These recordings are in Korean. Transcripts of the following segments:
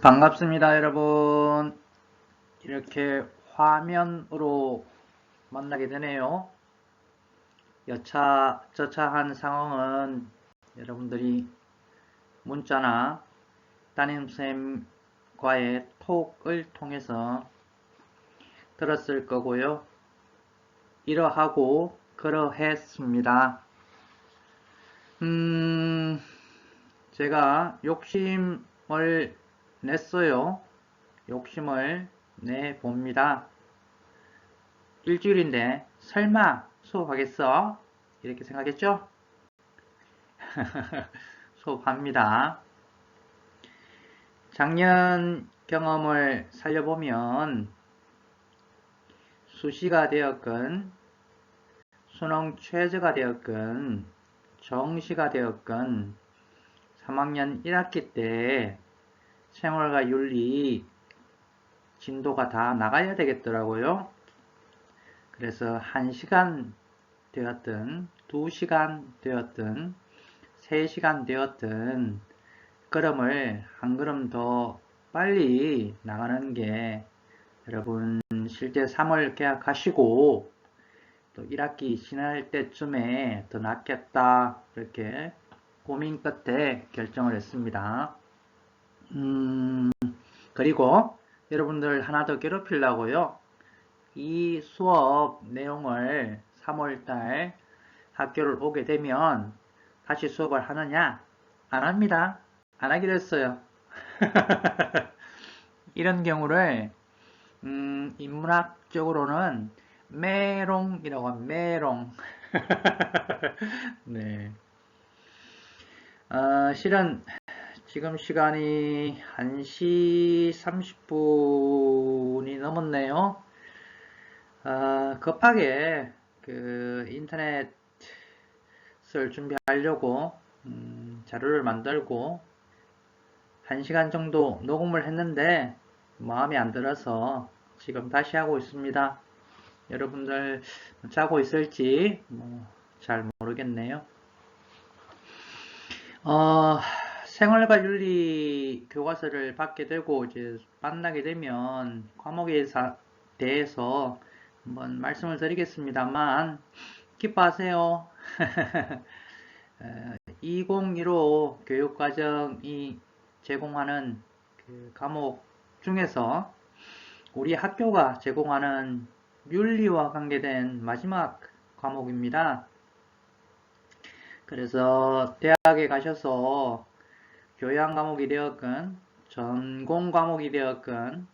반갑습니다, 여러분. 이렇게 화면으로 만나게 되네요. 여차저차한 상황은 여러분들이 문자나 담임선생님과의 톡을 통해서 들었을 거고요. 이러하고 그러했습니다. 제가 욕심을 냈어요. 욕심을 내봅니다. 일주일인데 설마 수업하겠어? 이렇게 생각했죠? 수업합니다. 작년 경험을 살려보면 수시가 되었건 수능 최저가 되었건 정시가 되었건 3학년 1학기 때 생활과 윤리 진도가 다 나가야 되겠더라고요. 그래서 1시간 되었든 2시간 되었든 3시간 되었든 걸음을 한 걸음 더 빨리 나가는 게 여러분 실제 3월 개학하시고 또 1학기 지날 때쯤에 더 낫겠다 이렇게 고민 끝에 결정을 했습니다. 그리고 여러분들 하나 더 괴롭히려고요. 이 수업 내용을 3월달 학교를 오게 되면 다시 수업을 하느냐? 안 합니다. 안 하기로 했어요. 이런 경우를 인문학적으로는 메롱이라고 합니다. 메롱. 네. 실은 지금 시간이 1시 30분이 넘었네요. 급하게 그 인터넷을 준비하려고 자료를 만들고 1시간 정도 녹음을 했는데 마음에 안 들어서 지금 다시 하고 있습니다. 여러분들 자고 있을지 잘 모르겠네요. 생활과 윤리 교과서를 받게 되고 이제 만나게 되면 과목에 대해서 한번 말씀을 드리겠습니다만 기뻐하세요. 2015 교육과정이 제공하는 그 과목 중에서 우리 학교가 제공하는 윤리와 관계된 마지막 과목입니다. 그래서 대학에 가셔서 교양 과목이 되었건 전공 과목이 되었건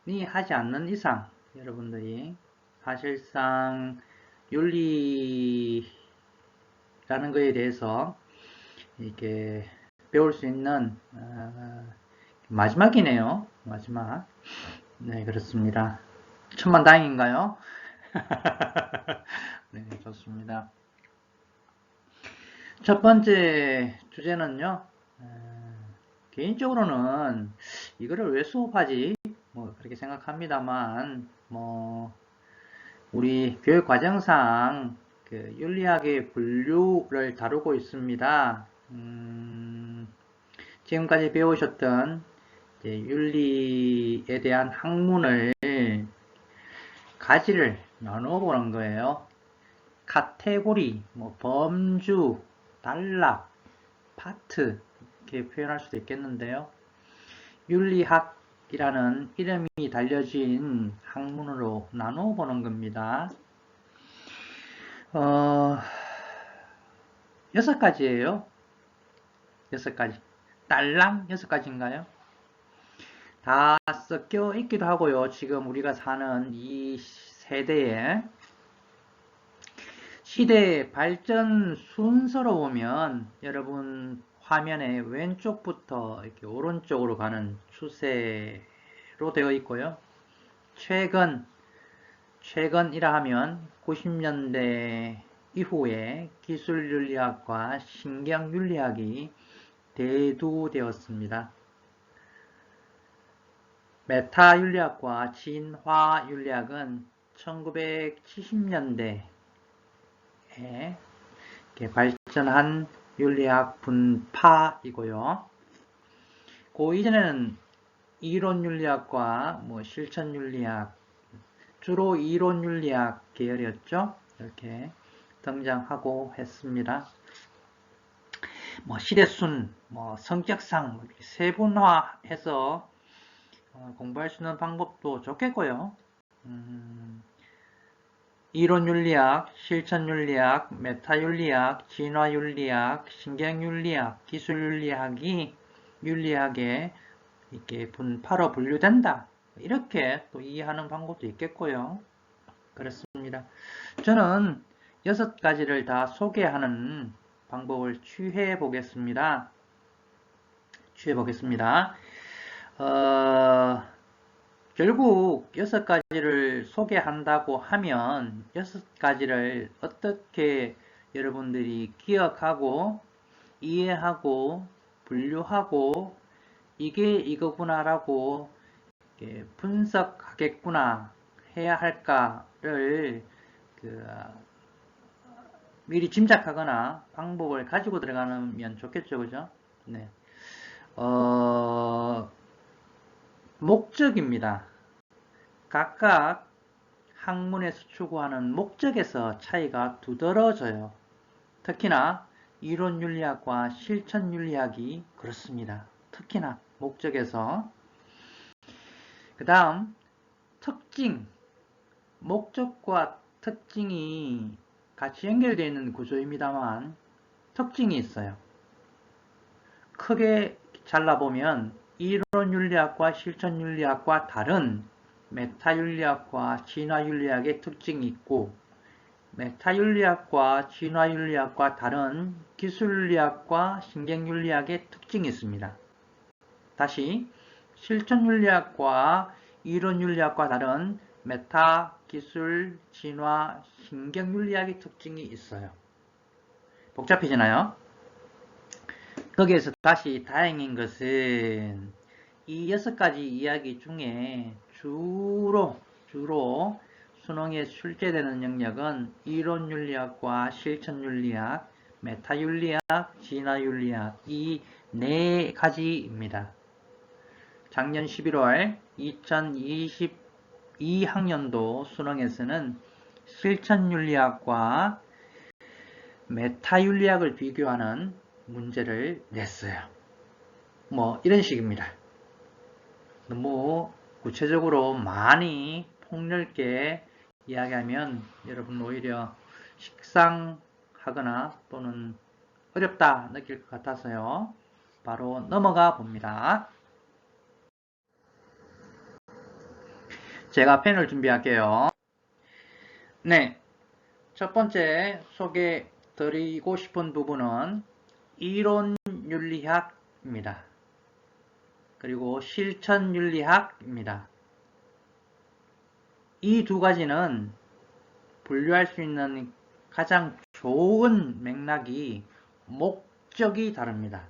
이 하지 않는 이상 여러분들이 사실상 윤리라는 것에 대해서 이렇게 배울 수 있는 마지막이네요. 마지막. 네, 그렇습니다. 천만다행인가요? 네, 좋습니다. 첫 번째 주제는요. 개인적으로는 이거를 왜 수업하지? 그렇게 생각합니다만 우리 교육 과정상 그 윤리학의 분류를 다루고 있습니다. 지금까지 배우셨던 윤리에 대한 학문을 가지를 나누어 보는 거예요. 카테고리, 범주, 단락, 파트 이렇게 표현할 수도 있겠는데요. 윤리학이라는 이름이 달려진 학문으로 나누어 보는 겁니다. 6가지예요. 6가지. 딸랑 6가지인가요? 다 섞여 있기도 하고요. 지금 우리가 사는 이 세대에 시대 발전 순서로 보면 여러분 화면의 왼쪽부터 이렇게 오른쪽으로 가는 추세로 되어 있고요. 최근이라 하면 90년대 이후에 기술윤리학과 신경윤리학이 대두되었습니다. 메타윤리학과 진화윤리학은 1970년대에 발전한 윤리학 분파이고요. 그 이전에는 이론윤리학과 실천윤리학, 주로 이론윤리학 계열이었죠. 이렇게 등장하고 했습니다. 시대순, 성격상 세분화해서 공부할 수 있는 방법도 좋겠고요. 이론윤리학, 실천윤리학, 메타윤리학, 진화윤리학, 신경윤리학, 기술윤리학이 윤리학에 이렇게 분파로 분류된다. 이렇게 또 이해하는 방법도 있겠고요. 그렇습니다. 저는 6가지를 다 소개하는 방법을 취해 보겠습니다. 결국 6가지를 소개한다고 하면 6가지를 어떻게 여러분들이 기억하고 이해하고 분류하고 이게 이거구나라고 분석하겠구나 해야 할까를 미리 짐작하거나 방법을 가지고 들어가면 좋겠죠, 그죠? 네. 목적입니다. 각각 학문에서 추구하는 목적에서 차이가 두드러져요. 특히나 이론윤리학과 실천윤리학이 그렇습니다. 특히나 목적에서. 그 다음 특징, 목적과 특징이 같이 연결되어 있는 구조입니다만 특징이 있어요. 크게 잘라보면 이론윤리학과 실천윤리학과 다른 메타윤리학과 진화윤리학의 특징이 있고 메타윤리학과 진화윤리학과 다른 기술윤리학과 신경윤리학의 특징이 있습니다. 다시 실천윤리학과 이론윤리학과 다른 메타, 기술, 진화, 신경윤리학의 특징이 있어요. 복잡해지나요? 거기에서 다시 다행인 것은 이 6가지 이야기 중에 주로 수능에 출제되는 영역은 이론윤리학과 실천윤리학, 메타윤리학, 진화윤리학 이 4가지입니다. 작년 11월 2022학년도 수능에서는 실천윤리학과 메타윤리학을 비교하는 문제를 냈어요. 이런 식입니다. 너무 구체적으로 많이 폭넓게 이야기하면 여러분 오히려 식상하거나 또는 어렵다 느낄 것 같아서요. 바로 넘어가 봅니다. 제가 펜을 준비할게요. 네, 첫 번째 소개 드리고 싶은 부분은 이론윤리학입니다. 그리고 실천윤리학입니다. 이 2가지는 분류할 수 있는 가장 좋은 맥락이 목적이 다릅니다.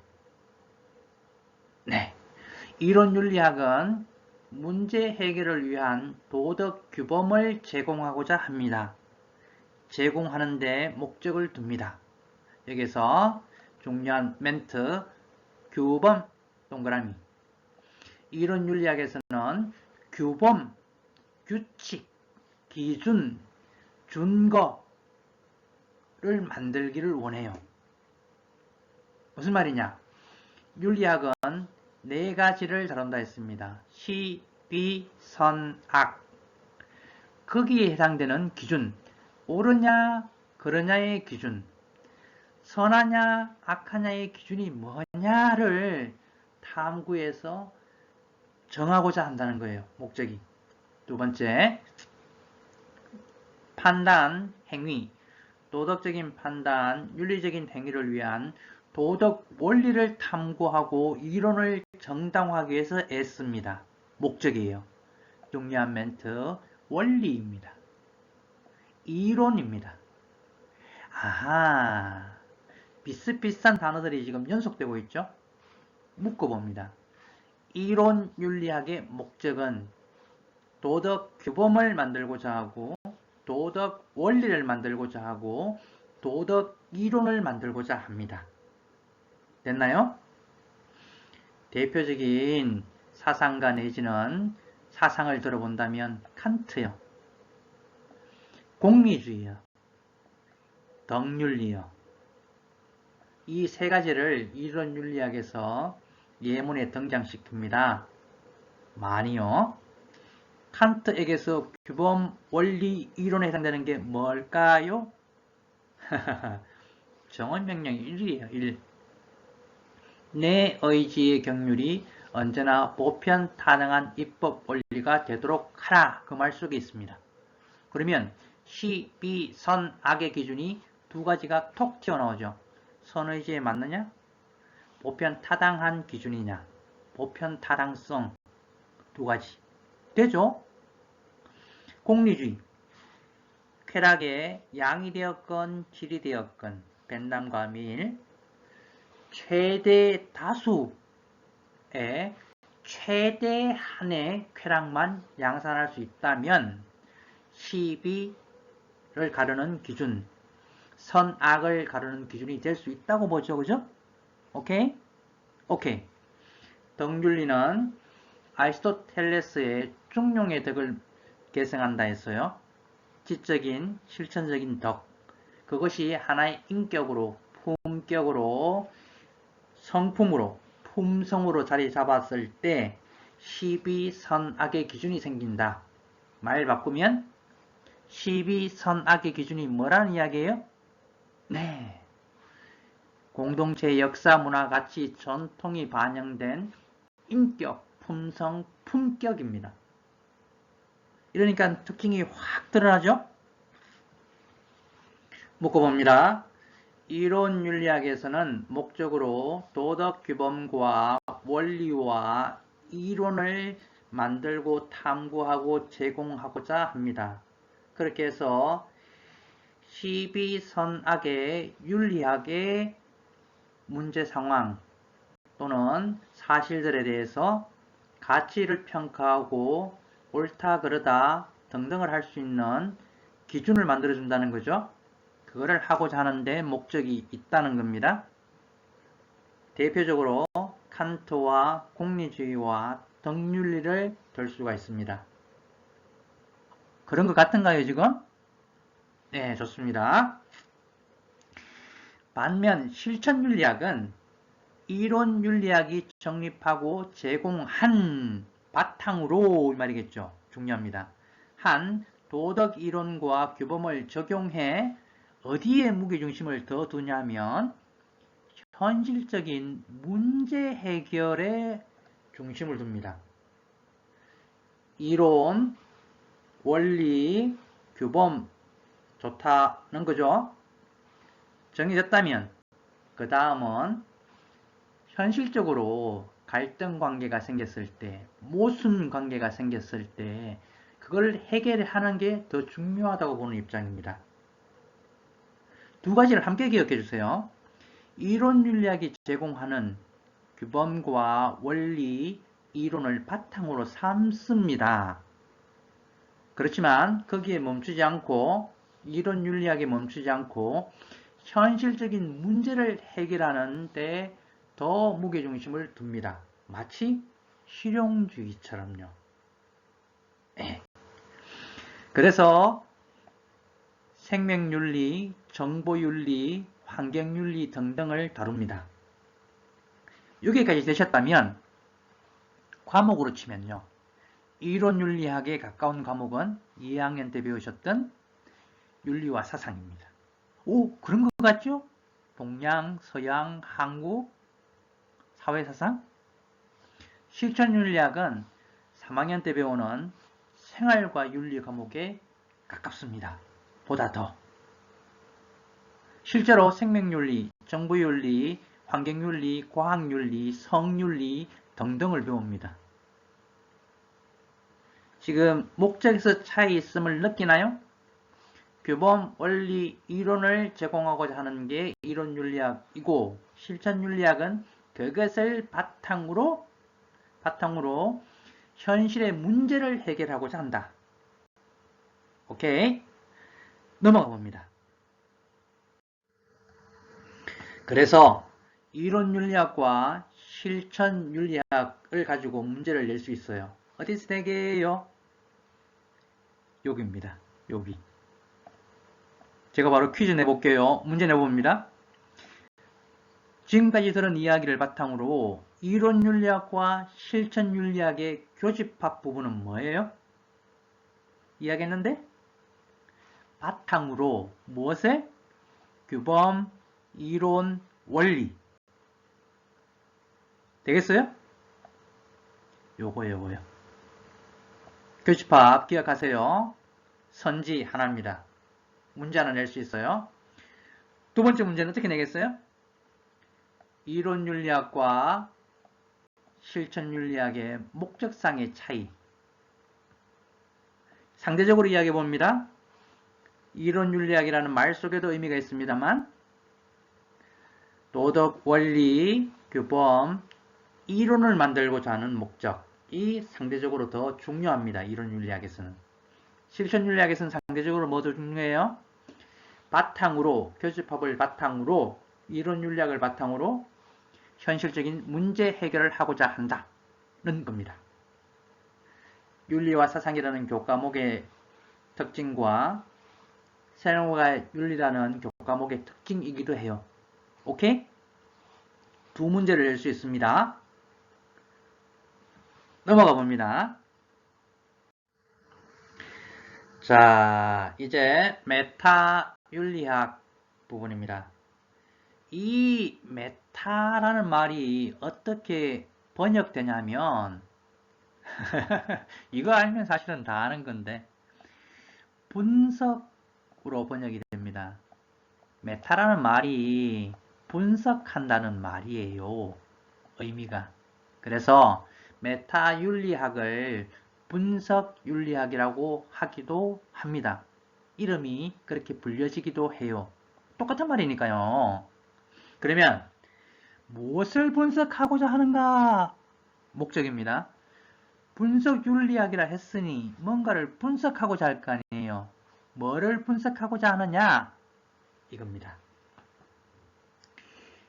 네, 이론윤리학은 문제 해결을 위한 도덕 규범을 제공하고자 합니다. 제공하는데 목적을 둡니다. 여기서 중요한 멘트, 규범, 동그라미. 이론윤리학에서는 규범, 규칙, 기준, 준거를 만들기를 원해요. 무슨 말이냐? 윤리학은 4가지를 다룬다 했습니다. 시, 비, 선, 악. 거기에 해당되는 기준, 옳으냐, 그러냐의 기준, 선하냐, 악하냐의 기준이 뭐냐를 탐구해서 정하고자 한다는 거예요. 목적이. 2번째, 판단, 행위, 도덕적인 판단, 윤리적인 행위를 위한 도덕 원리를 탐구하고 이론을 정당화하기 위해서 애씁니다. 목적이에요. 중요한 멘트, 원리입니다. 이론입니다. 아하, 비슷비슷한 단어들이 지금 연속되고 있죠? 묶어봅니다. 이론 윤리학의 목적은 도덕 규범을 만들고자 하고 도덕 원리를 만들고자 하고 도덕 이론을 만들고자 합니다. 됐나요? 대표적인 사상가 내지는 사상을 들어본다면 칸트요. 공리주의요. 덕윤리요. 이 세 가지를 이론윤리학에서 예문에 등장시킵니다. 많이요. 칸트에게서 규범 원리 이론에 해당되는 게 뭘까요? 정언명령 1이에요. 1. 내 의지의 경륜이 언제나 보편 타당한 입법 원리가 되도록 하라. 그 말 속에 있습니다. 그러면 시, 비, 선, 악의 기준이 두 가지가 톡 튀어나오죠. 선의지에 맞느냐? 보편 타당한 기준이냐? 보편 타당성. 두 가지. 되죠? 공리주의. 쾌락의 양이 되었건 질이 되었건 벤담과 밀 최대 다수의 최대한의 쾌락만 양산할 수 있다면 시비를 가르는 기준, 선악을 가르는 기준이 될 수 있다고 보죠. 그죠? 오케이? 오케이. 덕윤리는 아리스토텔레스의 중용의 덕을 계승한다 했어요. 지적인, 실천적인 덕. 그것이 하나의 인격으로, 품격으로, 성품으로, 품성으로 자리 잡았을 때 시비선악의 기준이 생긴다. 말 바꾸면 시비선악의 기준이 뭐라는 이야기예요? 네. 공동체의 역사, 문화, 가치, 전통이 반영된 인격, 품성, 품격입니다. 이러니까 특징이 확 드러나죠? 묶어봅니다. 이론윤리학에서는 목적으로 도덕규범과 원리와 이론을 만들고 탐구하고 제공하고자 합니다. 그렇게 해서 시비선악의 윤리학의 문제 상황 또는 사실들에 대해서 가치를 평가하고 옳다 그르다 등등을 할 수 있는 기준을 만들어준다는 거죠. 그거를 하고자 하는데 목적이 있다는 겁니다. 대표적으로 칸트와 공리주의와 덕윤리를 들 수가 있습니다. 그런 것 같은가요, 지금? 네, 좋습니다. 반면 실천윤리학은 이론윤리학이 정립하고 제공한 바탕으로 이 말이겠죠. 중요합니다. 한 도덕이론과 규범을 적용해 어디에 무게중심을 더 두냐면 현실적인 문제 해결에 중심을 둡니다. 이론, 원리, 규범 좋다는 거죠. 정리됐다면 그 다음은 현실적으로 갈등 관계가 생겼을 때, 모순 관계가 생겼을 때 그걸 해결하는 게 더 중요하다고 보는 입장입니다. 두 가지를 함께 기억해 주세요. 이론윤리학이 제공하는 규범과 원리, 이론을 바탕으로 삼습니다. 그렇지만 거기에 멈추지 않고 이론윤리학에 멈추지 않고 현실적인 문제를 해결하는 데 더 무게중심을 둡니다. 마치 실용주의처럼요. 그래서 생명윤리, 정보윤리, 환경윤리 등등을 다룹니다. 여기까지 되셨다면 과목으로 치면요. 이론윤리학에 가까운 과목은 2학년 때 배우셨던 윤리와 사상입니다. 오, 그런 것 같죠? 동양, 서양, 한국, 사회사상? 실천윤리학은 3학년 때 배우는 생활과 윤리 과목에 가깝습니다. 보다 더. 실제로 생명윤리, 정보윤리, 환경윤리, 과학윤리, 성윤리 등등을 배웁니다. 지금 목적에서 차이 있음을 느끼나요? 규범, 원리, 이론을 제공하고자 하는 게 이론윤리학이고 실천윤리학은 그것을 바탕으로 현실의 문제를 해결하고자 한다. 오케이? 넘어가 봅니다. 그래서 이론윤리학과 실천 윤리학을 가지고 문제를 낼 수 있어요. 어디서 되게요? 여기입니다. 여기. 제가 바로 퀴즈 내볼게요. 문제 내봅니다. 지금까지 들은 이야기를 바탕으로 이론 윤리학과 실천 윤리학의 교집합 부분은 뭐예요? 이야기했는데 바탕으로 무엇을? 규범, 이론, 원리. 되겠어요? 요거요. 교집합 기억하세요. 선지 하나입니다. 문제 하나 낼 수 있어요. 두 번째 문제는 어떻게 내겠어요? 이론 윤리학과 실천 윤리학의 목적상의 차이. 상대적으로 이야기해 봅니다. 이론 윤리학이라는 말 속에도 의미가 있습니다만 도덕, 원리, 규범, 이론을 만들고자 하는 목적이 상대적으로 더 중요합니다. 이론 윤리학에서는. 실천 윤리학에서는 상대적으로 뭐도 중요해요? 바탕으로, 교집합을 바탕으로, 이론 윤리학을 바탕으로 현실적인 문제 해결을 하고자 한다는 겁니다. 윤리와 사상이라는 교과목의 특징과 생활과 윤리라는 교과목의 특징이기도 해요. 오케이? 두 문제를 낼 수 있습니다. 넘어가 봅니다. 자, 이제 메타 윤리학 부분입니다. 이 메타라는 말이 어떻게 번역되냐면 이거 알면 사실은 다 아는 건데 분석으로 번역이 됩니다. 메타라는 말이 분석한다는 말이에요. 의미가. 그래서 메타 윤리학을 분석 윤리학이라고 하기도 합니다. 이름이 그렇게 불려지기도 해요. 똑같은 말이니까요. 그러면 무엇을 분석하고자 하는가? 목적입니다. 분석 윤리학이라 했으니 뭔가를 분석하고자 할 거 아니에요. 뭐를 분석하고자 하느냐? 이겁니다.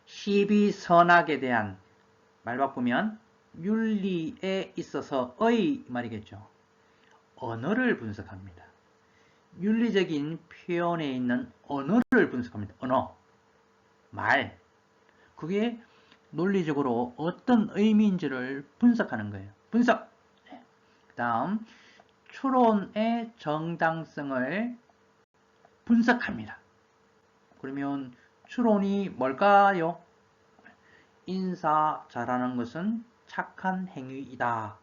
시비선악에 대한, 말 바꾸면 윤리에 있어서의 말이겠죠. 언어를 분석합니다. 윤리적인 표현에 있는 언어를 분석합니다. 언어, 말. 그게 논리적으로 어떤 의미인지를 분석하는 거예요. 분석. 그 다음 추론의 정당성을 분석합니다. 그러면 추론이 뭘까요? 인사 잘하는 것은 착한 행위이다.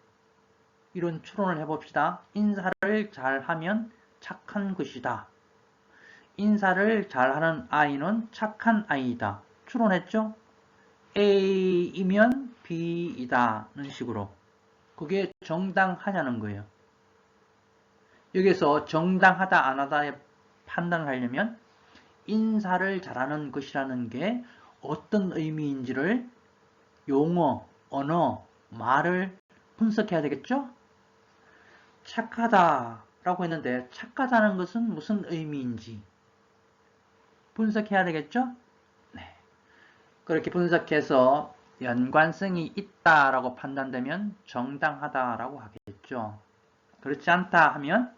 이런 추론을 해봅시다. 인사를 잘하면 착한 것이다. 인사를 잘하는 아이는 착한 아이이다. 추론했죠? A이면 B이다는 식으로. 그게 정당하냐는 거예요. 여기서 정당하다 안 하다에 판단을 하려면 인사를 잘하는 것이라는 게 어떤 의미인지를 용어, 언어, 말을 분석해야 되겠죠? 착하다라고 했는데 착하다는 것은 무슨 의미인지 분석해야 되겠죠? 네. 그렇게 분석해서 연관성이 있다라고 판단되면 정당하다라고 하겠죠. 그렇지 않다 하면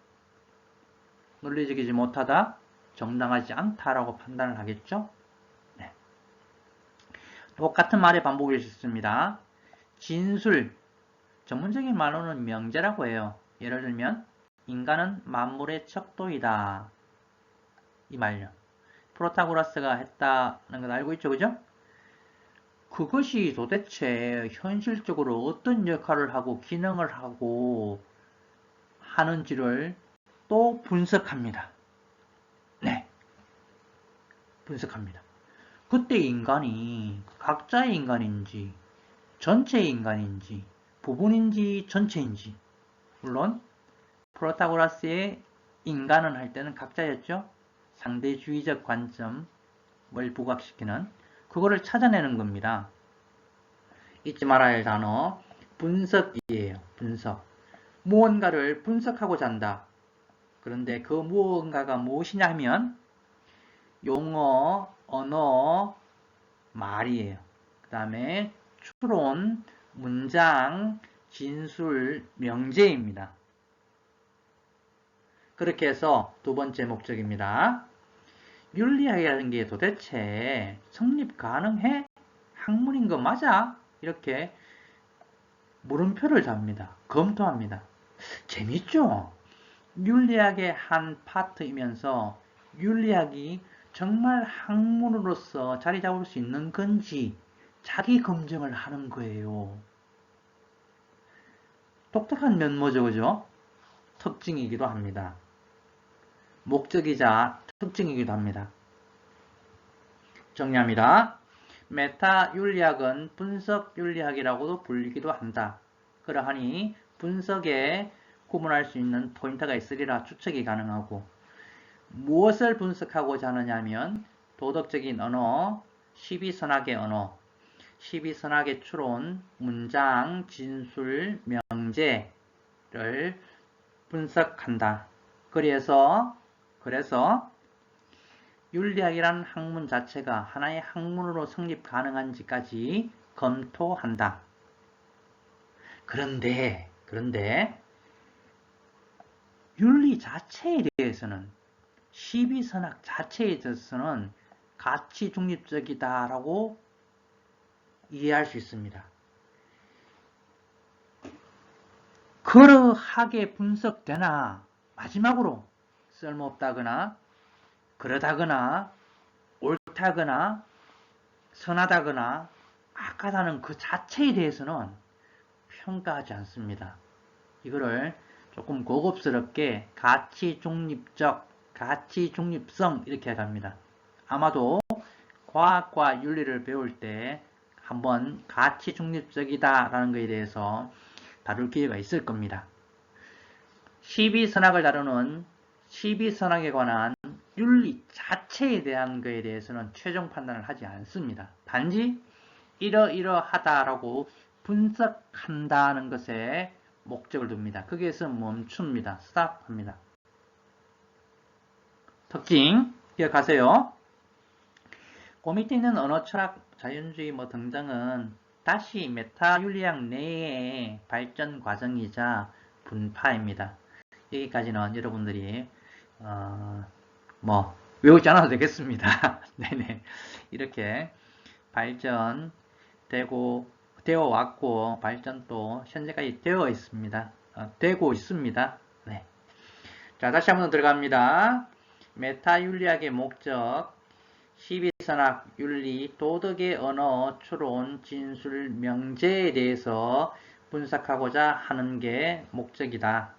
논리적이지 못하다, 정당하지 않다라고 판단을 하겠죠. 네. 똑같은 말의 반복일 수 있습니다. 진술, 전문적인 말로는 명제라고 해요. 예를 들면 인간은 만물의 척도이다. 이 말요. 프로타고라스가 했다는 걸 알고 있죠, 그죠? 그것이 도대체 현실적으로 어떤 역할을 하고 기능을 하고 하는지를 또 분석합니다. 네. 분석합니다. 그때 인간이 각자의 인간인지 전체의 인간인지 부분인지 전체인지 물론 프로타고라스의 인간은 할 때는 각자였죠. 상대주의적 관점을 부각시키는 그거를 찾아내는 겁니다. 잊지 말아야 할 단어 분석이에요. 분석. 무언가를 분석하고자 한다. 그런데 그 무언가가 무엇이냐 하면 용어, 언어, 말이에요. 그 다음에 추론, 문장, 진술, 명제입니다. 그렇게 해서 두 번째 목적입니다. 윤리학이라는 게 도대체 성립 가능해? 학문인 거 맞아? 이렇게 물음표를 잡니다. 검토합니다. 재밌죠? 윤리학의 한 파트이면서 윤리학이 정말 학문으로서 자리 잡을 수 있는 건지 자기 검증을 하는 거예요. 독특한 면모죠, 그죠? 특징이기도 합니다. 목적이자 특징이기도 합니다. 정리합니다. 메타 윤리학은 분석 윤리학이라고도 불리기도 한다. 그러하니 분석에 구분할 수 있는 포인트가 있으리라 추측이 가능하고, 무엇을 분석하고자 하느냐면 도덕적인 언어, 시비선악의 언어, 시비선악의 추론, 문장, 진술, 명제를 분석한다. 그래서 윤리학이라는 학문 자체가 하나의 학문으로 성립 가능한지까지 검토한다. 그런데 윤리 자체에 대해서는, 시비선악 자체에 대해서는 가치 중립적이다라고 이해할 수 있습니다. 그러하게 분석되나 마지막으로 쓸모없다거나 그러다거나 옳다거나 선하다거나 악하다는 그 자체에 대해서는 평가하지 않습니다. 이거를 조금 고급스럽게 가치 중립적, 가치 중립성 이렇게 합니다. 아마도 과학과 윤리를 배울 때 한번 가치 중립적이다라는 것에 대해서 다룰 기회가 있을 겁니다. 시비선악을 다루는 시비선악에 관한 윤리 자체에 대한 것에 대해서는 최종 판단을 하지 않습니다. 단지 이러이러하다라고 분석한다는 것에 목적을 둡니다. 거기에서 멈춥니다. 스탑합니다. 특징 기억하세요. 그 밑에 있는 언어철학, 자연주의 등등은 다시 메타윤리학 내의 발전 과정이자 분파입니다. 여기까지는 여러분들이 외우지 않아도 되겠습니다. 네네. 이렇게 발전되어 왔고 발전도 현재까지 되어 있습니다. 되고 있습니다. 네. 자, 다시 한번 들어갑니다. 메타윤리학의 목적, 시비선악, 윤리, 도덕의 언어, 추론, 진술, 명제에 대해서 분석하고자 하는 게 목적이다.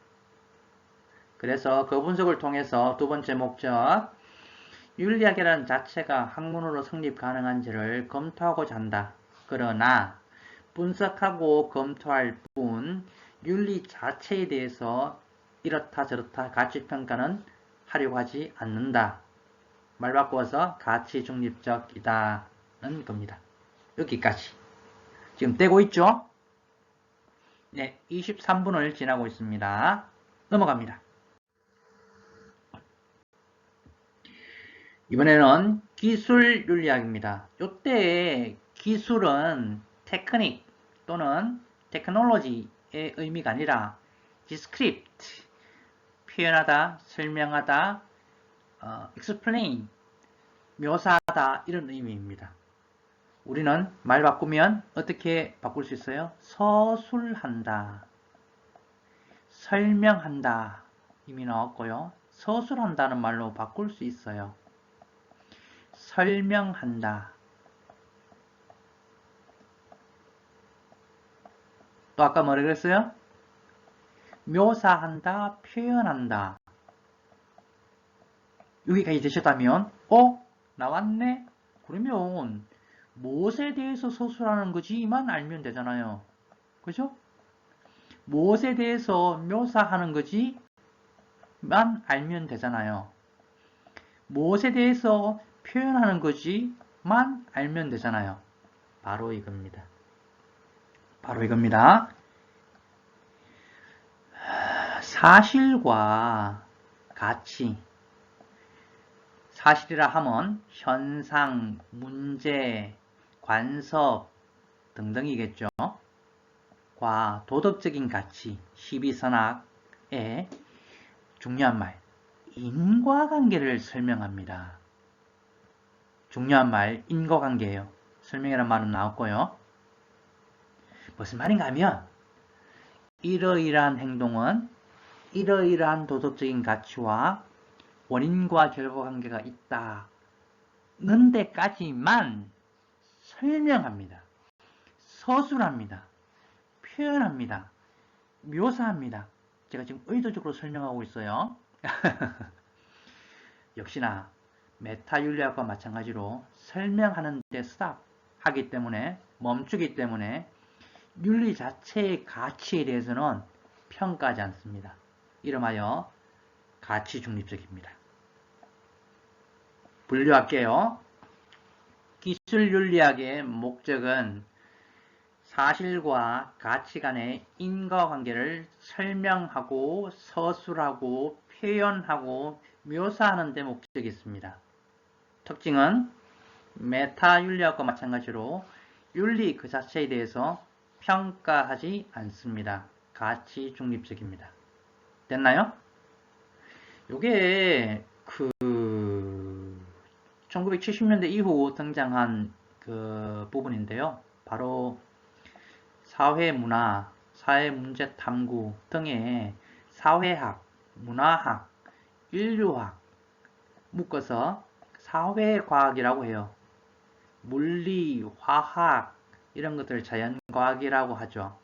그래서 그 분석을 통해서 두 번째 목적, 윤리학이라는 자체가 학문으로 성립 가능한지를 검토하고자 한다. 그러나 분석하고 검토할 뿐 윤리 자체에 대해서 이렇다 저렇다 가치평가는 하려고 하지 않는다. 말 바꾸어서 가치 중립적이다는 겁니다. 여기까지. 지금 떼고 있죠? 네, 23분을 지나고 있습니다. 넘어갑니다. 이번에는 기술 윤리학입니다. 이때 기술은 테크닉 또는 테크놀로지의 의미가 아니라 디스크립트, 표현하다, 설명하다, explain, 묘사하다 이런 의미입니다. 우리는 말 바꾸면 어떻게 바꿀 수 있어요? 서술한다, 설명한다 이미 나왔고요. 서술한다는 말로 바꿀 수 있어요. 설명한다. 또 아까 뭐라 그랬어요? 묘사한다, 표현한다. 여기까지 되셨다면 나왔네? 그러면 무엇에 대해서 서술하는 거지만 알면 되잖아요. 그죠? 무엇에 대해서 묘사하는 거지만 알면 되잖아요. 무엇에 대해서 표현하는 거지만 알면 되잖아요. 바로 이겁니다. 사실과 가치. 사실이라 하면 현상, 문제, 관섭, 등등이겠죠. 과 도덕적인 가치, 시비선악의 중요한 말, 인과관계를 설명합니다. 중요한 말, 인과관계예요. 설명이란 말은 나왔고요. 무슨 말인가 하면 이러이러한 행동은 이러이러한 도덕적인 가치와 원인과 결과 관계가 있다는 데까지만 설명합니다. 서술합니다. 표현합니다. 묘사합니다. 제가 지금 의도적으로 설명하고 있어요. 역시나 메타윤리학과 마찬가지로 설명하는 데 스탑하기 때문에 멈추기 때문에 윤리 자체의 가치에 대해서는 평가하지 않습니다. 이름하여 가치 중립적입니다. 분류할게요. 기술윤리학의 목적은 사실과 가치 간의 인과관계를 설명하고 서술하고 표현하고 묘사하는 데 목적이 있습니다. 특징은 메타윤리학과 마찬가지로 윤리 그 자체에 대해서 평가하지 않습니다. 가치 중립적입니다. 됐나요? 요게 1970년대 이후 등장한 그 부분인데요. 바로 사회문화, 사회문제탐구 등의 사회학, 문화학, 인류학 묶어서 사회과학이라고 해요. 물리, 화학 이런 것들 자연과학이라고 하죠.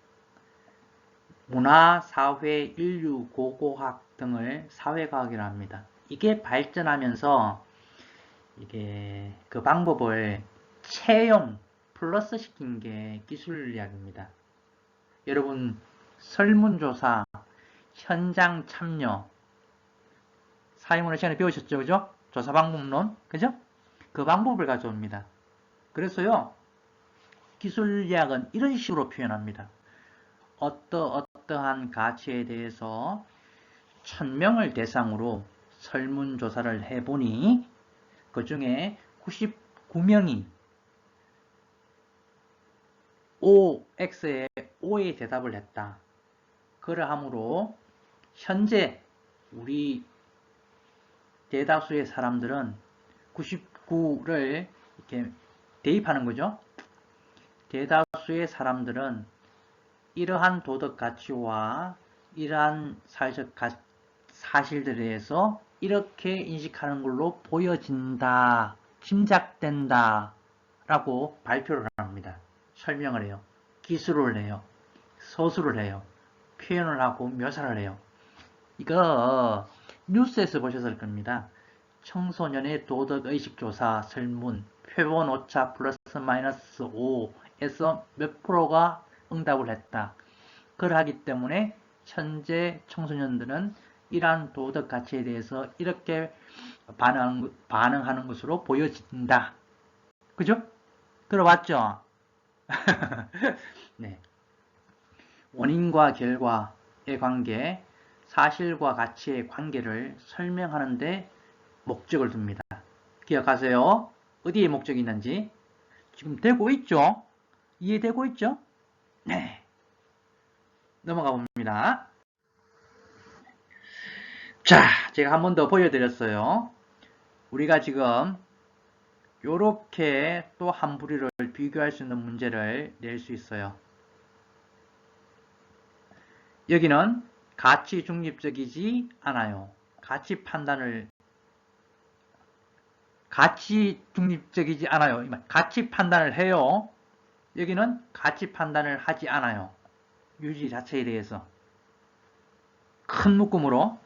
문화, 사회, 인류, 고고학 등을 사회과학이라고 합니다. 이게 발전하면서 이게 그 방법을 채용, 플러스 시킨 게 기술윤리학입니다. 여러분 설문조사, 현장 참여, 사회문화 시간에 배우셨죠? 그죠? 조사 방법론, 그죠? 그 방법을 가져옵니다. 그래서요, 기술윤리학은 이런 식으로 표현합니다. 어떠한 가치에 대해서 1000명을 대상으로 설문조사를 해보니 그 중에 99명이 X에 O의 대답을 했다. 그러하므로 현재 우리 대다수의 사람들은 99를 이렇게 대입하는 거죠. 대다수의 사람들은 이러한 도덕 가치와 이러한 사회적 사실들에 대해서 이렇게 인식하는 걸로 보여진다, 짐작된다 라고 발표를 합니다. 설명을 해요. 기술을 해요. 서술을 해요. 표현을 하고 묘사를 해요. 이거 뉴스에서 보셨을 겁니다. 청소년의 도덕의식조사 설문 표본 오차 플러스 마이너스 5에서 몇 프로가 응답을 했다. 그러하기 때문에 현재 청소년들은 이러한 도덕 가치에 대해서 이렇게 반응하는 것으로 보여진다. 그죠? 들어봤죠? 네. 원인과 결과의 관계, 사실과 가치의 관계를 설명하는 데 목적을 둡니다. 기억하세요. 어디에 목적이 있는지. 지금 되고 있죠? 이해되고 있죠? 네. 넘어가 봅니다. 자, 제가 한 번 더 보여드렸어요. 우리가 지금 요렇게 또 한 부리를 비교할 수 있는 문제를 낼 수 있어요. 여기는 가치 중립적이지 않아요. 가치 중립적이지 않아요. 가치 판단을 해요. 여기는 가치 판단을 하지 않아요. 유지 자체에 대해서. 큰 묶음으로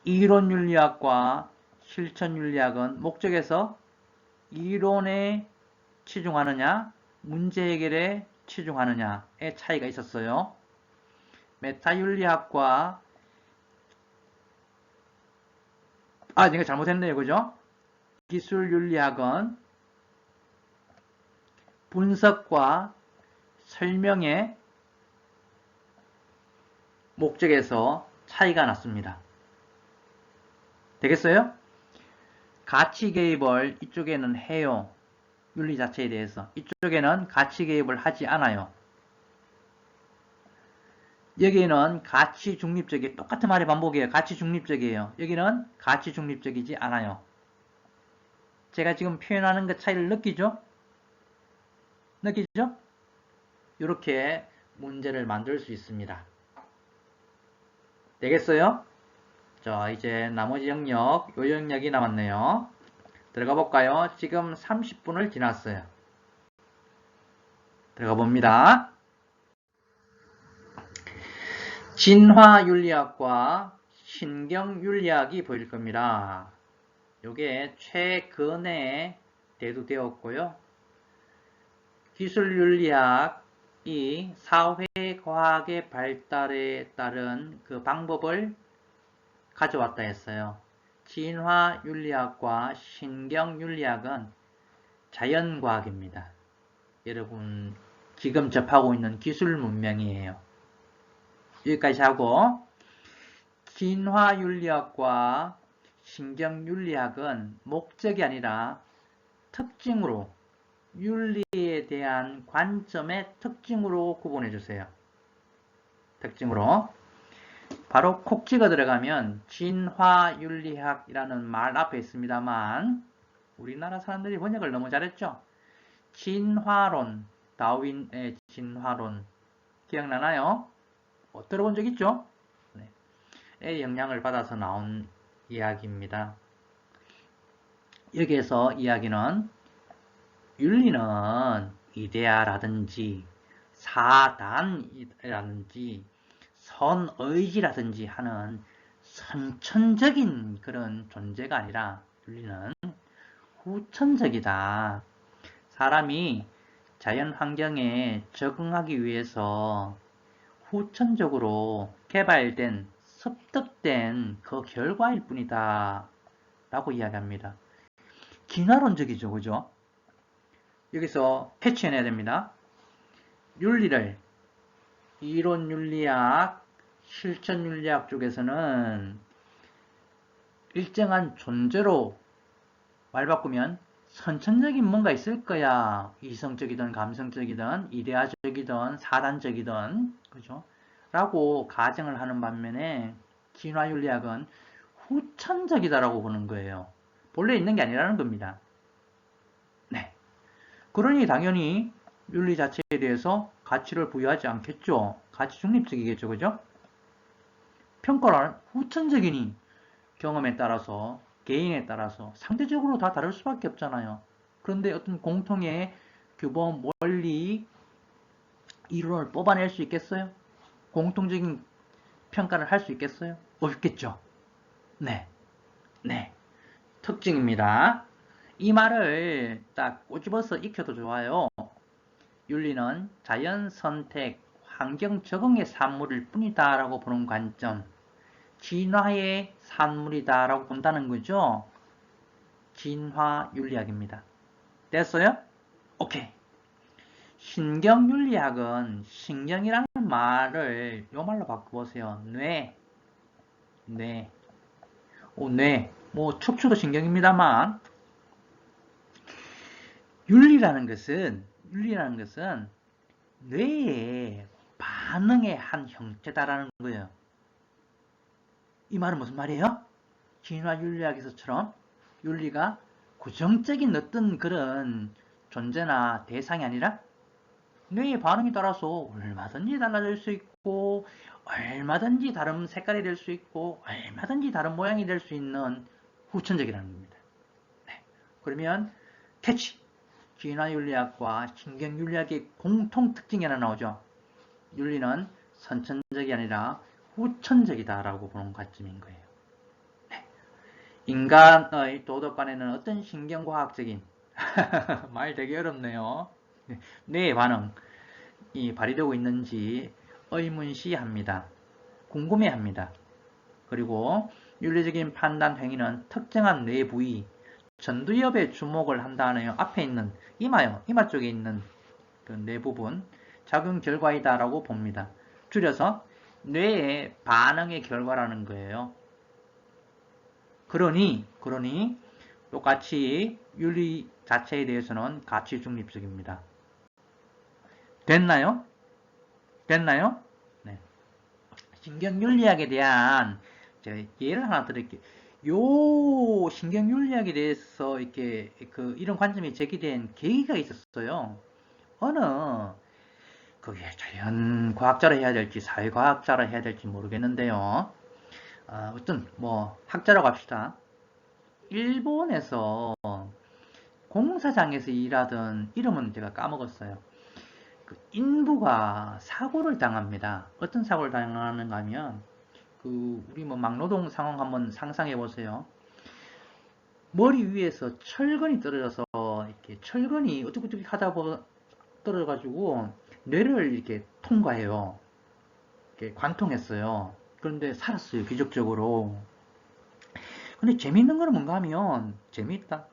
이론윤리학과 실천윤리학은 목적에서 이론에 치중하느냐, 문제 해결에 치중하느냐의 차이가 있었어요. 메타윤리학과 내가 잘못했네요. 그죠? 기술윤리학은 분석과 설명의 목적에서 차이가 났습니다. 되겠어요? 가치 개입을 이쪽에는 해요. 윤리 자체에 대해서. 이쪽에는 가치 개입을 하지 않아요. 여기는 가치 중립적이에요. 똑같은 말의 반복이에요. 가치 중립적이에요. 여기는 가치 중립적이지 않아요. 제가 지금 표현하는 그 차이를 느끼죠? 느끼죠? 이렇게 문제를 만들 수 있습니다. 되겠어요? 자, 이제 나머지 영역, 요 영역이 남았네요. 들어가 볼까요? 지금 30분을 지났어요. 들어가 봅니다. 진화윤리학과 신경윤리학이 보일 겁니다. 요게 최근에 대두되었고요. 기술윤리학이 사회과학의 발달에 따른 그 방법을 가져왔다 했어요. 진화윤리학과 신경윤리학은 자연과학입니다. 여러분 지금 접하고 있는 기술 문명이에요. 여기까지 하고 진화윤리학과 신경윤리학은 목적이 아니라 특징으로 윤리에 대한 관점의 특징으로 구분해 주세요. 특징으로 바로 콕 찍어 들어가면 진화윤리학이라는 말 앞에 있습니다만 우리나라 사람들이 번역을 너무 잘했죠. 진화론, 다윈의 진화론 기억나나요? 들어본 적 있죠? 네. 의 영향을 받아서 나온 이야기입니다. 여기에서 이야기는 윤리는 이데아라든지 사단이라든지 선의지라든지 하는 선천적인 그런 존재가 아니라 윤리는 후천적이다. 사람이 자연 환경에 적응하기 위해서 후천적으로 개발된 습득된 그 결과일 뿐이다 라고 이야기합니다. 진화론적이죠. 그죠? 여기서 캐치해내야 됩니다. 윤리를 이론윤리학, 실천윤리학 쪽에서는 일정한 존재로 말 바꾸면 선천적인 뭔가 있을 거야. 이성적이든 감성적이든 이데아적이든 사단적이든 그죠? 라고 가정을 하는 반면에 진화윤리학은 후천적이다라고 보는 거예요. 본래 있는 게 아니라는 겁니다. 네. 그러니 당연히 윤리 자체에 대해서 가치를 부여하지 않겠죠. 가치 중립적이겠죠. 그죠? 평가를 후천적이니 경험에 따라서 개인에 따라서 상대적으로 다 다를 수밖에 없잖아요. 그런데 어떤 공통의 규범, 원리, 이론을 뽑아낼 수 있겠어요? 공통적인 평가를 할 수 있겠어요? 없겠죠. 네. 네. 특징입니다. 이 말을 딱 꼬집어서 익혀도 좋아요. 윤리는 자연 선택, 환경 적응의 산물일 뿐이다 라고 보는 관점. 진화의 산물이다 라고 본다는 거죠. 진화윤리학입니다. 됐어요? 오케이. 신경윤리학은 신경이라는 말을 요 말로 바꿔보세요. 뇌. 뇌. 뇌. 뭐 척추도 신경입니다만 윤리라는 것은 뇌의 반응의 한 형태다라는 거예요. 이 말은 무슨 말이에요? 진화윤리학에서처럼 윤리가 고정적인 어떤 그런 존재나 대상이 아니라 뇌의 반응에 따라서 얼마든지 달라질 수 있고 얼마든지 다른 색깔이 될 수 있고 얼마든지 다른 모양이 될 수 있는 후천적이라는 겁니다. 네. 그러면 캐치! 진화윤리학과 신경윤리학의 공통 특징이 하나 나오죠. 윤리는 선천적이 아니라 후천적이다라고 보는 관점인 거예요. 네. 인간의 도덕관에는 어떤 신경과학적인 말 되게 어렵네요. 뇌의 반응이 발휘되고 있는지 의문시합니다. 궁금해합니다. 그리고 윤리적인 판단 행위는 특정한 뇌 부위, 전두엽에 주목을 한다는 앞에 있는 이마 쪽에 있는 그 뇌 부분 작용 결과이다라고 봅니다. 줄여서 뇌의 반응의 결과라는 거예요. 그러니 똑같이 윤리 자체에 대해서는 가치 중립적입니다. 됐나요? 됐나요? 네. 신경윤리학에 대한 제가 예를 하나 드릴게요. 요 신경윤리학에 대해서 이렇게 이런 관점이 제기된 계기가 있었어요. 어느 그게 자연과학자로 해야 될지 사회과학자로 해야 될지 모르겠는데요. 어떤 뭐 학자라고 합시다. 일본에서 공사장에서 일하던 이름은 제가 까먹었어요. 그 인부가 사고를 당합니다. 어떤 사고를 당하는가 하면 우리 뭐 막노동 상황 한번 상상해 보세요. 머리 위에서 철근이 떨어져서 이렇게 철근이 어떻게 하다 떨어져가지고 뇌를 이렇게 통과해요. 이렇게 관통했어요. 그런데 살았어요, 기적적으로. 근데 재밌는 거는 뭔가 하면 재밌다.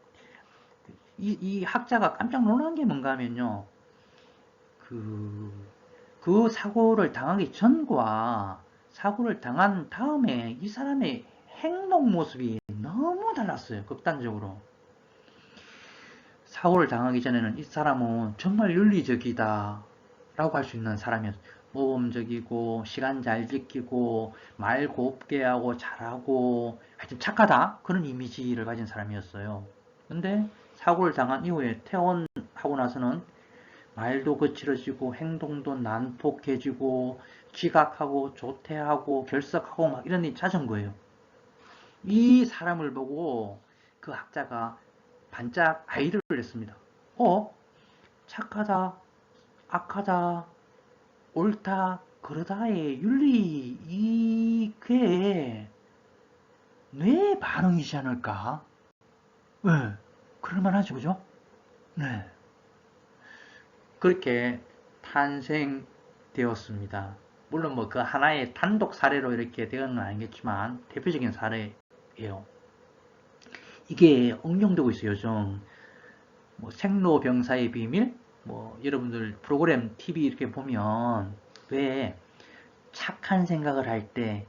이 학자가 깜짝 놀란 게 뭔가 하면요. 그 사고를 당하기 전과 사고를 당한 다음에 이 사람의 행동 모습이 너무 달랐어요. 극단적으로. 사고를 당하기 전에는 이 사람은 정말 윤리적이다 라고 할 수 있는 사람이었어요. 모범적이고 시간 잘 지키고 말 곱게 하고 잘하고 하여튼 착하다 그런 이미지를 가진 사람이었어요. 근데 사고를 당한 이후에 퇴원하고 나서는 말도 거칠어지고 행동도 난폭해지고 지각하고 조퇴하고 결석하고 막 이런 일이 잦은 거예요. 이 사람을 보고 그 학자가 반짝 아이디어를 냈습니다. 착하다, 악하다, 옳다, 그러다의 윤리 이게 뇌 반응이지 않을까? 네, 그럴만하죠, 그죠? 네. 그렇게 탄생되었습니다. 물론 뭐 그 하나의 단독 사례로 이렇게 되어는 아니겠지만 대표적인 사례예요. 이게 응용되고 있어요, 요즘. 뭐 생로병사의 비밀? 뭐 여러분들 프로그램 TV 이렇게 보면 왜 착한 생각을 할 때,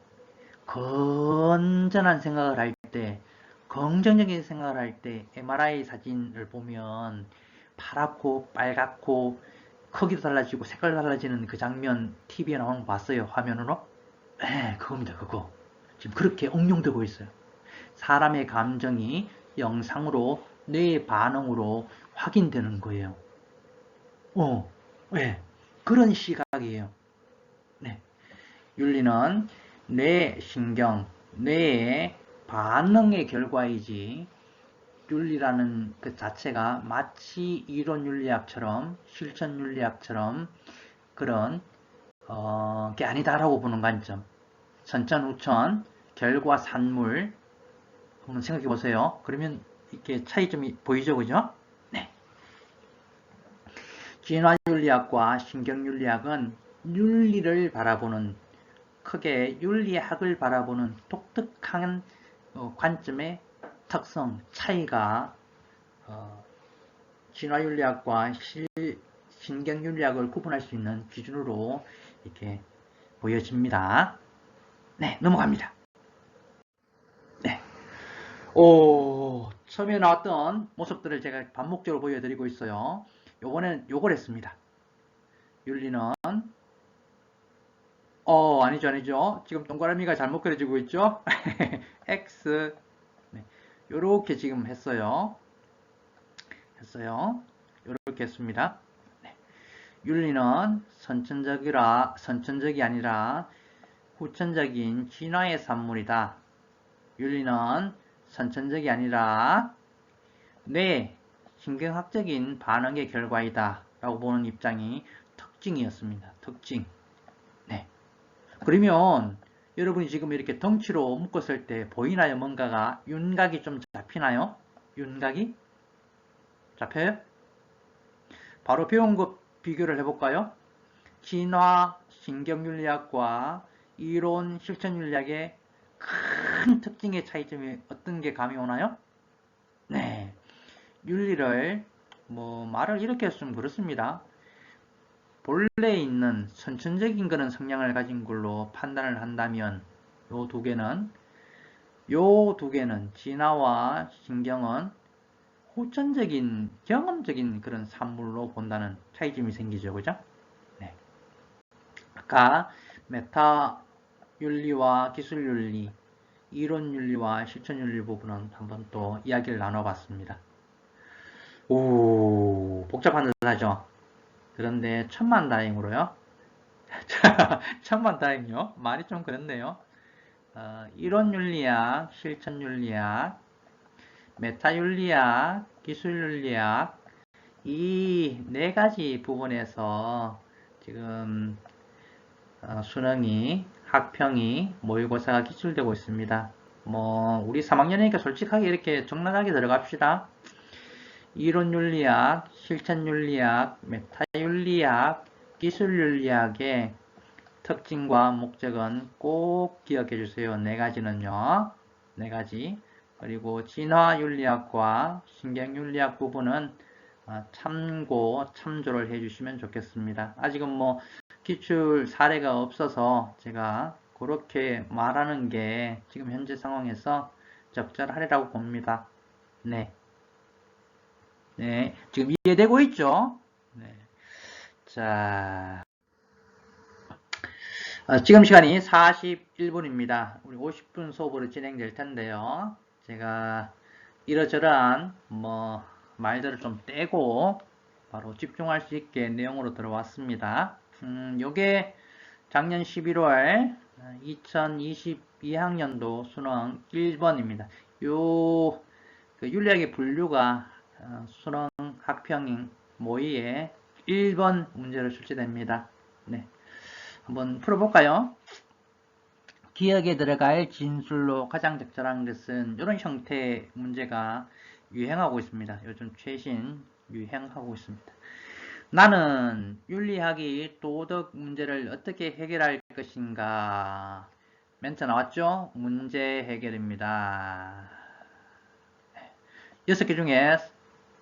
건전한 생각을 할 때, 긍정적인 생각을 할 때 MRI 사진을 보면 파랗고 빨갛고 크기도 달라지고 색깔 달라지는 그 장면 TV에 나오는 거 봤어요? 화면으로? 네, 그겁니다. 그거. 지금 그렇게 응용되고 있어요. 사람의 감정이 영상으로 뇌의 반응으로 확인되는 거예요. 네. 그런 시각이에요. 네. 윤리는 뇌 신경, 뇌의 반응의 결과이지 윤리라는 그 자체가 마치 이론 윤리학처럼 실천 윤리학처럼 그런 게 아니다라고 보는 관점. 선천후천, 결과 산물 한번 생각해 보세요. 그러면 이렇게 차이점이 보이죠, 그죠? 네. 진화윤리학과 신경윤리학은 윤리를 바라보는 크게 윤리학을 바라보는 독특한 관점의 특성, 차이가 진화윤리학과 신경윤리학을 구분할 수 있는 기준으로 이렇게 보여집니다. 네, 넘어갑니다. 네. 처음에 나왔던 모습들을 제가 반복적으로 보여드리고 있어요. 요번엔 요걸 했습니다. 윤리는 아니죠. 지금 동그라미가 잘못 그려지고 있죠? X 네. 요렇게 지금 했어요. 요렇게 했습니다. 네. 윤리는 선천적이 아니라 후천적인 진화의 산물이다. 윤리는 선천적이 아니라 뇌 신경학적인 반응의 결과이다. 라고 보는 입장이 특징이었습니다. 특징. 네. 그러면 여러분이 지금 이렇게 덩치로 묶었을 때 보이나요? 뭔가가 윤곽이 좀 잡히나요? 윤곽이? 잡혀요? 바로 배운 것 비교를 해볼까요? 진화 신경윤리학과 이론 실천윤리학의 큰 특징의 차이점이 어떤 게 감이 오나요? 네. 윤리를 말을 이렇게 했으면 그렇습니다. 본래 있는 선천적인 그런 성향을 가진 걸로 판단을 한다면 요 두 개는 진화와 신경은 호전적인 경험적인 그런 산물로 본다는 차이점이 생기죠. 그죠? 네. 아까 메타 윤리와 기술 윤리, 이론 윤리와 실천 윤리 부분은 한번 또 이야기를 나눠봤습니다. 오, 복잡한 듯하죠? 그런데 천만다행으로요. 천만다행이요. 말이 좀 그렇네요. 이론 윤리학, 실천 윤리학, 메타 윤리학, 기술 윤리학, 이 네 가지 부분에서 지금 수능이, 학평이, 모의고사가 기출되고 있습니다. 뭐 우리 3학년이니까 솔직하게 이렇게 적나라하게 들어갑시다. 이론 윤리학, 실천 윤리학, 메타 윤리학, 기술 윤리학의 특징과 목적은 꼭 기억해 주세요. 네 가지는요. 네 가지. 그리고 진화 윤리학과 신경 윤리학 부분은 참조를 해주시면 좋겠습니다. 아직은 뭐 기출 사례가 없어서 제가 그렇게 말하는 게 지금 현재 상황에서 적절하리라고 봅니다. 네. 네. 지금 이해되고 있죠? 네. 자, 지금 시간이 41분입니다. 우리 50분 수업으로 진행될 텐데요. 제가 이러저러한 뭐 말들을 좀 떼고 바로 집중할 수 있게 내용으로 들어왔습니다. 요게 작년 11월 2022학년도 수능 1번입니다. 요 윤리학의 분류가 수능 학평 모의에 1번 문제로 출제됩니다. 네. 한번 풀어볼까요? 기억에 들어갈 진술로 가장 적절한 것은 이런 형태의 문제가 유행하고 있습니다. 요즘 최신 유행하고 있습니다. 나는 윤리학이 도덕 문제를 어떻게 해결할 것인가? 멘트 나왔죠? 문제 해결입니다. 6개 중에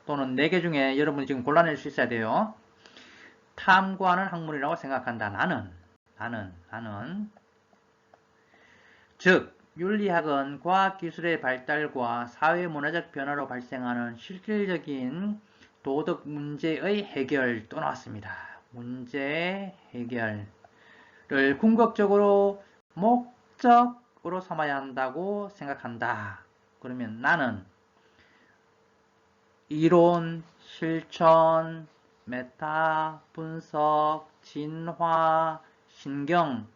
또는 4개 중에 여러분이 지금 골라낼 수 있어야 돼요. 탐구하는 학문이라고 생각한다. 나는 즉 윤리학은 과학기술의 발달과 사회문화적 변화로 발생하는 실질적인 도덕 문제의 해결 또 나왔습니다. 문제 해결을 궁극적으로 목적으로 삼아야 한다고 생각한다. 그러면 나는 이론, 실천, 메타, 분석, 진화, 신경,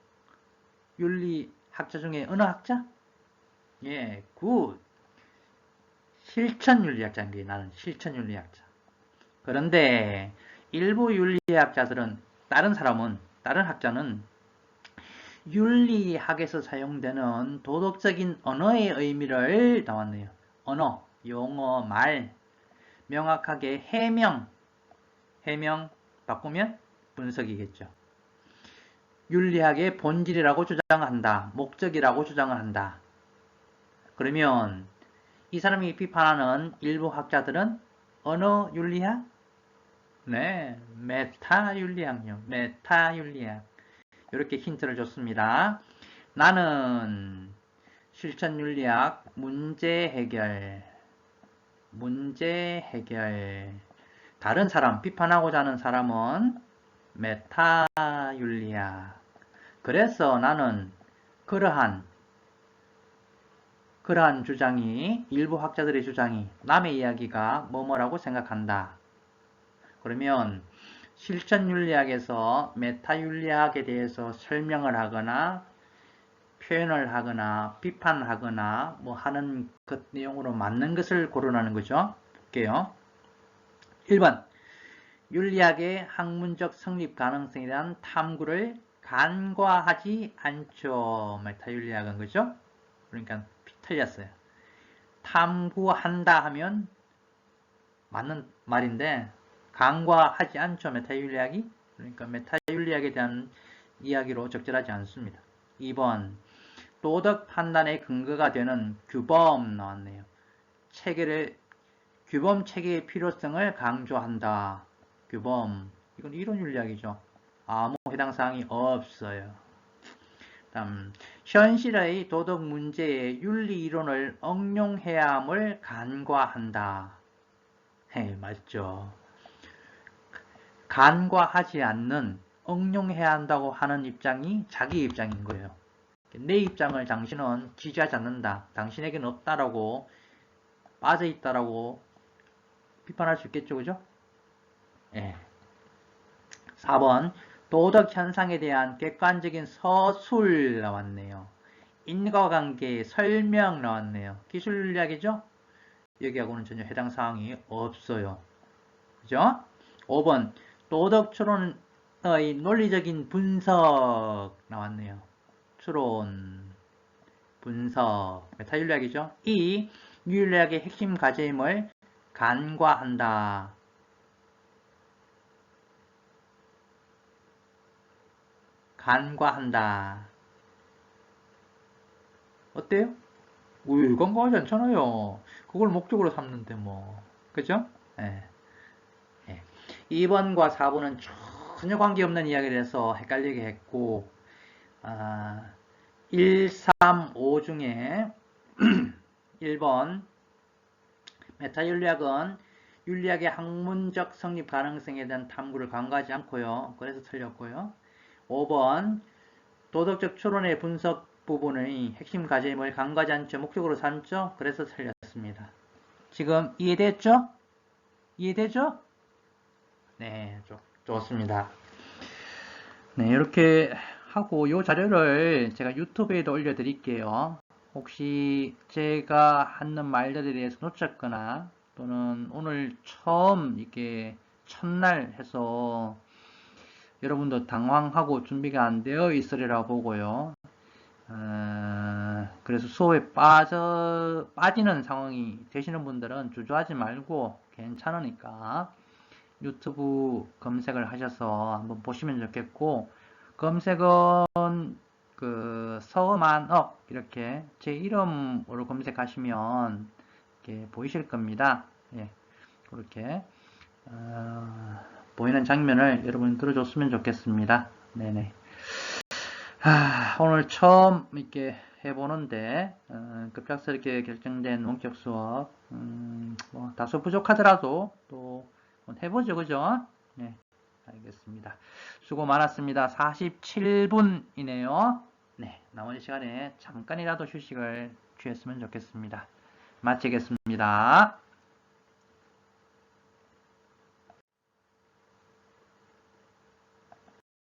윤리학자 중에 어느 학자? 예, 굿. 실천윤리학자인 나는 실천윤리학자. 그런데 일부 윤리학자들은 다른 학자는 윤리학에서 사용되는 도덕적인 언어의 의미를 나왔네요. 언어, 용어, 말, 명확하게 해명 바꾸면 분석이겠죠. 윤리학의 본질이라고 주장한다. 목적이라고 주장을 한다. 그러면 이 사람이 비판하는 일부 학자들은 언어 윤리학? 네, 메타윤리학요. 메타윤리학. 이렇게 힌트를 줬습니다. 나는 실천윤리학 문제 해결. 다른 사람, 비판하고자 하는 사람은 메타윤리학. 그래서 나는 그러한 주장이, 일부 학자들의 주장이 남의 이야기가 뭐뭐라고 생각한다. 그러면 실천윤리학에서 메타윤리학에 대해서 설명을 하거나 표현을 하거나 비판하거나 뭐 하는 것 내용으로 맞는 것을 고르라는 거죠. 볼게요. 1번 윤리학의 학문적 성립 가능성에 대한 탐구를 간과하지 않죠. 메타윤리학은 그죠? 그러니까 틀렸어요. 탐구한다 하면 맞는 말인데 간과하지 않죠. 메타윤리학이. 그러니까 메타윤리학에 대한 이야기로 적절하지 않습니다. 2번 도덕 판단의 근거가 되는 규범 나왔네요. 규범 체계의 필요성을 강조한다. 규범. 이건 이론윤리학이죠. 아무 해당 사항이 없어요. 다음, 현실의 도덕 문제에 윤리 이론을 응용해야 함을 간과한다. 네, 맞죠. 간과하지 않는, 응용해야 한다고 하는 입장이 자기 입장인 거예요. 내 입장을 당신은 지지하지 않는다. 당신에게는 없다라고, 빠져있다라고 비판할 수 있겠죠, 그죠? 예. 4번, 도덕 현상에 대한 객관적인 서술 나왔네요. 인과관계 설명 나왔네요. 기술이야기죠? 여기하고는 전혀 해당 사항이 없어요. 그죠? 5번, 도덕 추론의 논리적인 분석 나왔네요. 추론, 분석, 메타윤리학이죠. 2. 윤리학의 핵심 과제임을 간과한다. 간과한다. 어때요? 왜 간과하지 않잖아요. 그걸 목적으로 삼는데 뭐. 그죠? 예. 예. 2번과 4번은 전혀 관계없는 이야기를 해서 헷갈리게 했고, 1, 3, 5 중에 1번 메타윤리학은 윤리학의 학문적 성립 가능성에 대한 탐구를 간과하지 않고요. 그래서 틀렸고요. 5번 도덕적 추론의 분석 부분의 핵심 과제임을 간과하지 않죠. 목적으로 삼죠. 그래서 틀렸습니다. 지금 이해됐죠? 이해되죠? 네, 좋습니다. 네, 이렇게 하고 이 자료를 제가 유튜브에도 올려드릴게요. 혹시 제가 하는 말들에 대해서 놓쳤거나 또는 오늘 처음 이렇게 첫날 해서 여러분도 당황하고 준비가 안 되어 있으리라 보고요. 그래서 수업에 빠지는 상황이 되시는 분들은 주저하지 말고 괜찮으니까 유튜브 검색을 하셔서 한번 보시면 좋겠고, 검색은 그 서만억 이렇게 제 이름으로 검색하시면 이렇게 보이실 겁니다. 예, 그렇게 보이는 장면을 여러분 들어줬으면 좋겠습니다. 네네. 오늘 처음 이렇게 해보는데 급작스럽게 결정된 원격 수업 뭐 다소 부족하더라도 또 해보죠, 그죠? 네, 알겠습니다. 수고 많았습니다. 47분이네요. 네, 나머지 시간에 잠깐이라도 휴식을 취했으면 좋겠습니다. 마치겠습니다.